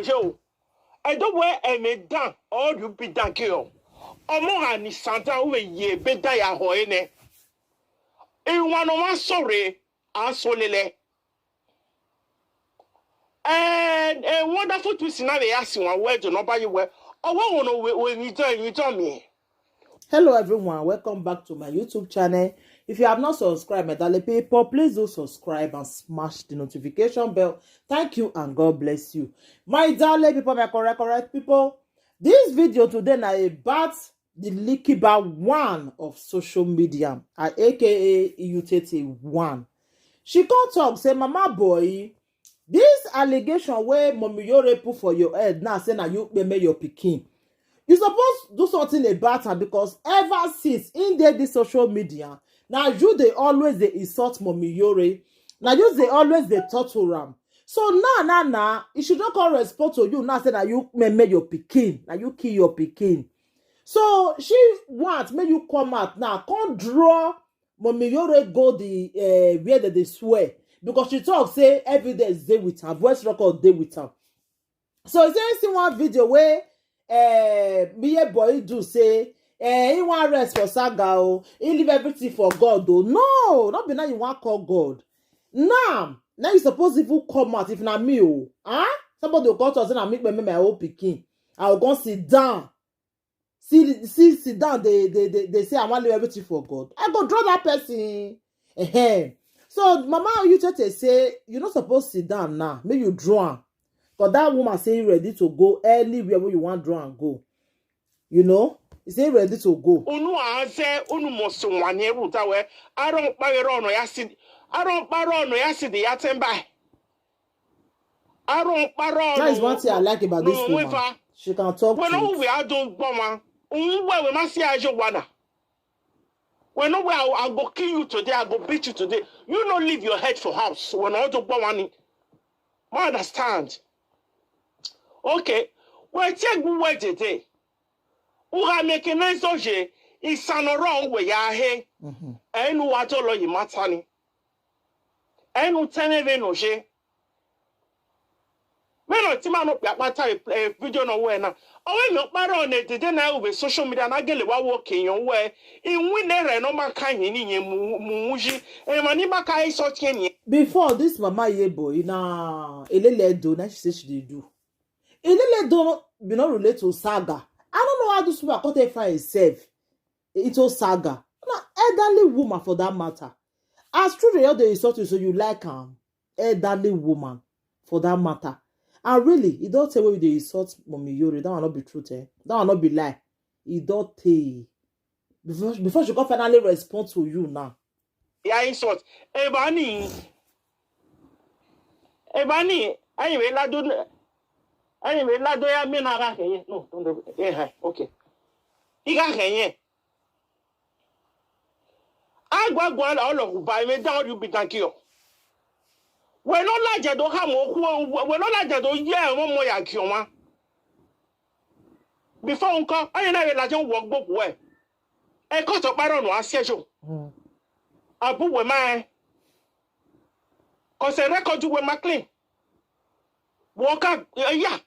Joe, I don't wear a medan or you be done kill. Omo ni Santa we ye beda ya hoene. E one of my sorry, asolele. And a wonderful twist now they ask one word to nobody where. Oh, what when you tell me. Hello everyone, welcome back to my YouTube channel. If you have not subscribed, my darling people, please do subscribe and smash the notification bell. Thank you and God bless you. My darling people, my correct people. This video today na about the leaky bar one of social media, aka UTT1. She can't talk, say, Mama boy, this allegation where Mommy Yore put for your head now, say na you make your pikin. You supposed to do something about her because ever since in this social media, now you they always they insult Mommy Yore. Now you they always they torture am. So now, it should not call respond to you. Now say that you make your pikin. Now you kill your pikin. So she wants make you come out now. Can't draw Mommy Yore go the where they swear. Because she talk say evidence they with her, voice record they with her. So is there see one video where me boy do say he want rest for Saga o, he leave everything for God o. No, not be now you want call God. Now you suppose if you come out if not me o, somebody will come to us and make my own pikin. I will go sit down. Sit down. They say I want leave everything for God. I go draw that person. So Mama, you just say you not supposed to sit down now. Make you draw. Because that woman say ready to go anywhere where you want draw and go. You know? He say ready to go. Unu anse unu moso wane ruta we. I don't buy no yasi. I don't buy no yasi the yatemba. I don't buy That is one thing I like about this woman. She can talk when to we are doing bomber. We must see as you wanna. When I go kill you today, I go beat you today. You don't leave your head for house. When I do bomber, I understand. Okay, well, take good way today. Who are making nice oje? It's an wrong way. I hear. And what all you matani. And who tell me no she. When I tell me no matter a video no way now. Oh, when you matter on it, then I will social media and I get what walking your way. In winter, no man can in muji and manima kai so kenny. Before this Mama ye boy, na elele do na she say she do. Elele don't be not relate to Saga. I don't know how this woman can't find herself. It's Saga. An elderly woman for that matter. As true the other insult you, so you like elderly woman for that matter. And really, it don't tell you the insult Mommy Yore. That will not be truth, eh? That will not be lie. It don't tell. Before she can finally respond to you now. Yeah, insult. Ebani, anyway, la do. Anyway, la do ya me na ga kenye. No, don't do. Okay. Iga kenye. Agwa la olo ba me down you be thank you. We no la je do ha mo ku we no la je do ye mo ya ki o ma. Before unko, ayi na we la je wo gbo we. E ko to paro no asie jo. Abu we ma. Ko se record we ma clean. Walk up, yeah.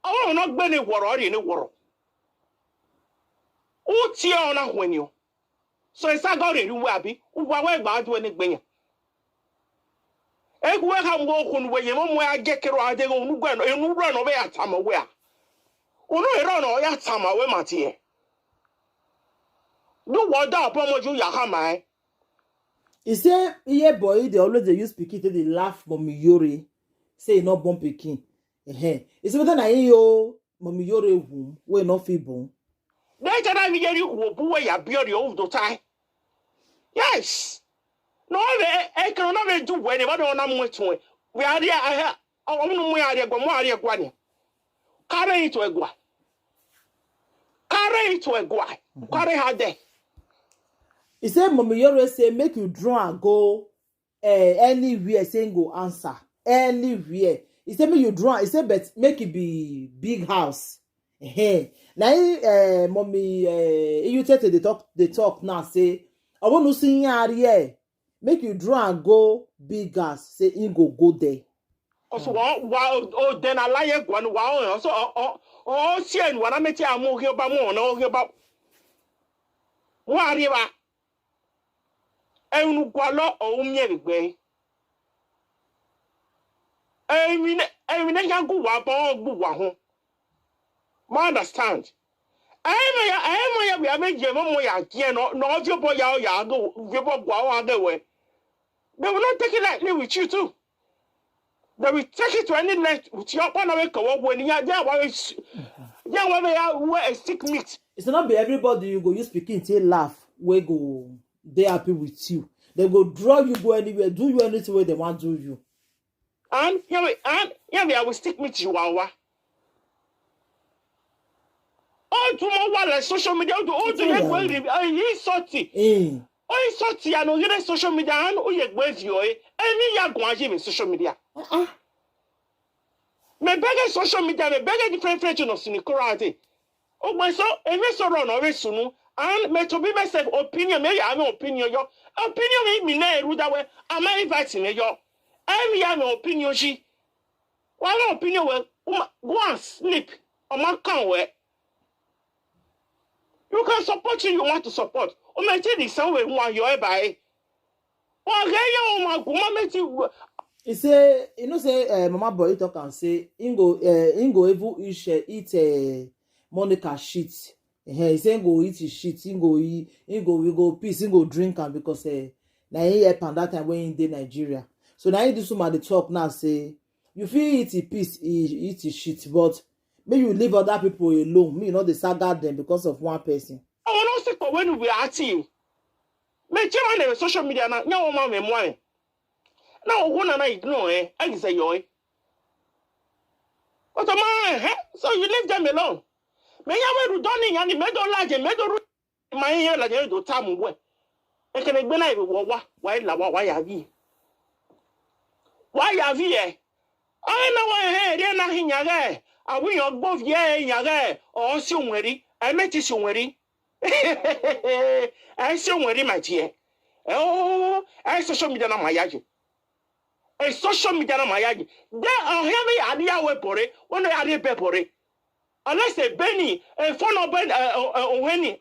Oh, not Benny Warrior in the world. Oh, Tion when you. So it's a god in you, Wabby, who were about when it bring. Egg where I'm walking where you know where I get it right, they go and run away at time away. Oh, no, run away at time away, Matty. Do what down upon what you yahama. He say, yeah, boy, they always use pikin till they laugh Mommy Yore. Say no born pikin. It's better na yo Mommy Yore womb we no fit born. They tell me you will boy ya beard your own time. Yes. No, I cannot do when anybody on them with me. We are there. I have. Oh, no, we are there. Go more there. Guani. Carry it to a gua. Carry it to a gua. Carry her there. He said, Mommy Yore say make you draw and go anywhere. Saying go answer. Anywhere. He said, make you draw. He said, but make it be big house. Now, Mommy, you tell they talk now. Say, I want to see here. Make you draw and go big house. Say, you go there. Also, wow, then I like one wow. So, oh, see, and when I met you, I'm more about more, no, about what you are. And Gualo, oh, me, way. I mean, I go up all I understand. I am a Jim, no, your boy, ya go, go other way. They will not take it lightly with you, too. They will take it to any length with your one away when you are there. Where a sick meat. It's not be everybody you go, you speaking, say laugh, we go, they happy with you. They go draw you, go anywhere, do you anything where they want to do you. And I will stick meat you, our. All tomorrow, like social media, all to get well, he's salty. Oh, salty, and you social media, and oh, you wave you, any young one in social media. Me beg social media, me beg different friends in the karate. Oh, my son, and we saw on always soon, and me to be myself opinion, me have an opinion, your opinion me nay, rude away, am I inviting you? I have an opinion, she. One opinion will go and sleep, or my can't wear. You can support you want to support. O me tell the somewhere one you buy. O get your mama go make you. He say, you know, say Mama Boy talk and say, Ingo even eat Monica shit. He say go eat his shit. We go peace. Ingo drink and because na he help and that time when in Nigeria. So now he do some at the talk now say, you feel eat his peace, eat his shit, but may you leave other people alone. Me, you know, they saga them because of one person. I want to say when we are team. Me tell on social media now. No one me more. Now one and I ignore I say yo. But man, so you leave them alone. Me ya we done and me don't like me don't my here like you do time we. E can be na why have you? Why have you? I know why here na hinya I win your both yeah, or somewhere. I met you somewhere. I somewhere, my dear. Oh, I social media na my yagi. A social media na my yagi. There are heavy idea weapore when I are pepore. Unless a Benny, a phone of Ben, when you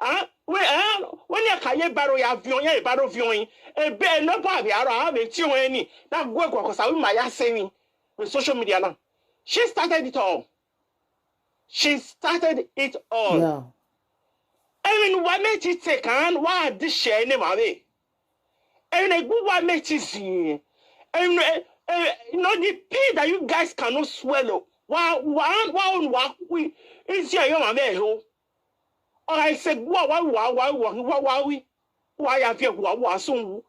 can barrow your viewing, barrow viewing, a bear no party, I have a Tion. That work because I will my saying with social media now. She started it all. She started it all. Yeah. I mean, what made it take on? Why this share name of it? I mean, what made it see? And you know, the pay that you guys cannot swallow. Wow, we is here, young man. Or I said, why have you soon?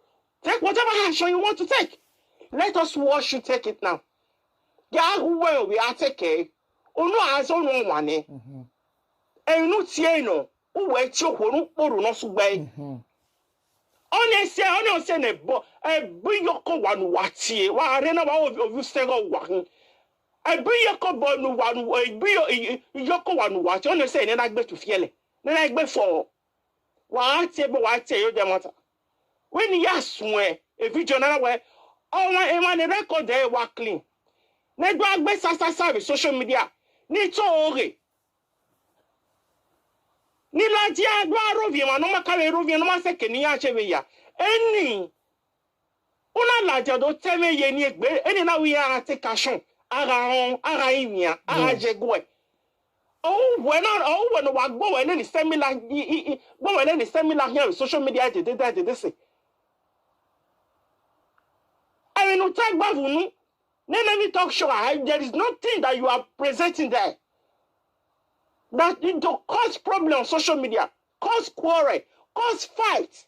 Take whatever action you want to take. Let us watch you take it now. Yeah, well, we are taking. Oh no, as on one eh. And no tieno, who wait your whole or no subway. Honestly, a bring your one watch here. Why I don't know of you stay one. I bring your cobble one way, bring your one watch. Honestly, and I bet to feel it. Then I bet for. Why I tell you the matter. When you swear, if you join another way, all my record there were clean. Network best as social media. Ni tori. Ni la dia gwa rovie no makare rovie no maseke ni achebe ya. Eni. Una la dia do teme ye ni egbe. Eni na we are take action. Ara imia, ara jegwe. Oh, when we go when any seminar go when any seminar here on social media they say. I mean no tag bavunu. Let me talk show. There is nothing that you are presenting there that it to cause problem on social media, cause quarrel, cause fight.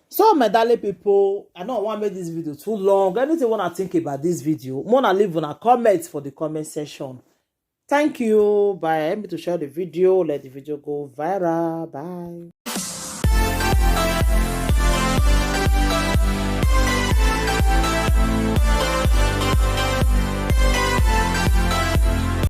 So, my darling people, I don't want to make this video too long. Anything you want to think about this video, wanna leave on a comment for the comment section. Thank you. Bye. Help me to share the video. Let the video go viral. Bye.